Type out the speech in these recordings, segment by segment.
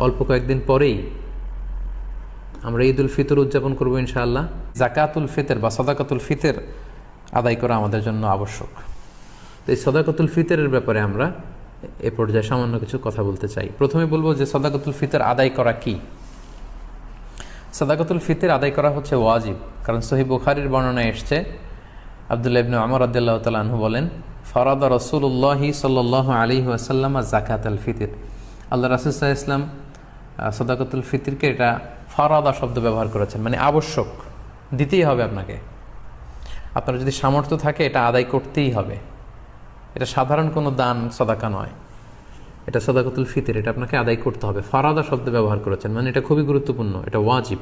অল্প কয়েকদিন পরেই আমরা ঈদুল ফিতর উদযাপন করবো ইনশাআল্লাহ। জাকাতুল ফিতর বা সদাকাতুল ফিতর আদায় করা আমাদের জন্য আবশ্যক। তো এই সদাকাতুল ফিতরের ব্যাপারে আমরা এ পর্যায়ে সামান্য কিছু কথা বলতে চাই। প্রথমে বলবো যে সদাকাতুল ফিতর আদায় করা কি। সদাকাতুল ফিতর আদায় করা হচ্ছে ওয়াজিব, কারণ সহিহ বুখারীর বর্ণনায় এসছে, আব্দুল্লাহ ইবনে ওমর রাদিয়াল্লাহু তাআলা আনহু বলেন, ফারাদা রাসূলুল্লাহি সাল্লাল্লাহু আলাইহি ওয়াসাল্লাম যাকাতুল ফিতর। আল্লাহ রাসূল সাল্লাল্লাহু আলাইহি ওয়াসাল্লাম সদাকাতুল ফিতরকে এটা ফারাদা শব্দ ব্যবহার করেছেন, মানে আবশ্যক, দিতেই হবে আপনাকে। আপনার যদি সামর্থ্য থাকে এটা আদায় করতেই হবে। এটা সাধারণ কোনো দান সদাকা নয়, এটা সদাকাতুল ফিতর, এটা আপনাকে আদায় করতে হবে। ফারাদা শব্দ ব্যবহার করেছেন, মানে এটা খুবই গুরুত্বপূর্ণ, এটা ওয়াজিব।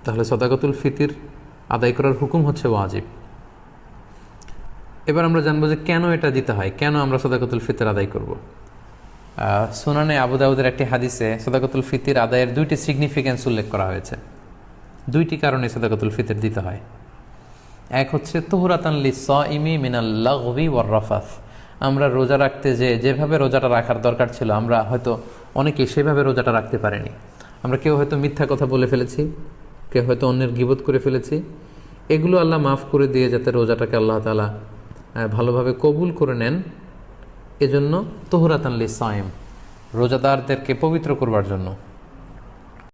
তাহলে সদাকাতুল ফিতর আদায় করার হুকুম হচ্ছে ওয়াজিব। এবার আমরা জানবো যে কেন এটা দিতে হয়, কেন আমরা সদাকাতুল ফিতর আদায় করব। সুনানে আবু দাউদের একটি হাদিসে সদাকাতুল ফিতর আদায়ের দুইটি সিগনিফিক্যান্স উল্লেখ করা হয়েছে। দুইটি কারণে সদাকাতুল ফিতর দিতে হয়। এক হচ্ছে তুহরাতান লিস-সাইমি মিনাল লাগবি ওয়ার রাফাস। আমরা রোজা রাখতে যেভাবে রোজাটা রাখার দরকার ছিল, আমরা হয়তো অনেকে সেভাবে রোজাটা রাখতে পারিনি। আমরা কেউ হয়তো মিথ্যা কথা বলে ফেলেছি, কেউ হয়তো অন্যের গীবত করে ফেলেছি। এগুলো আল্লাহ মাফ করে দিয়ে যাতে রোজাটাকে আল্লাহ তাআলা ভালোভাবে কবুল করে নেন, এজন্য তুহরাতান লিস-সাইম, রোজাদারদেরকে পবিত্র করবার জন্য।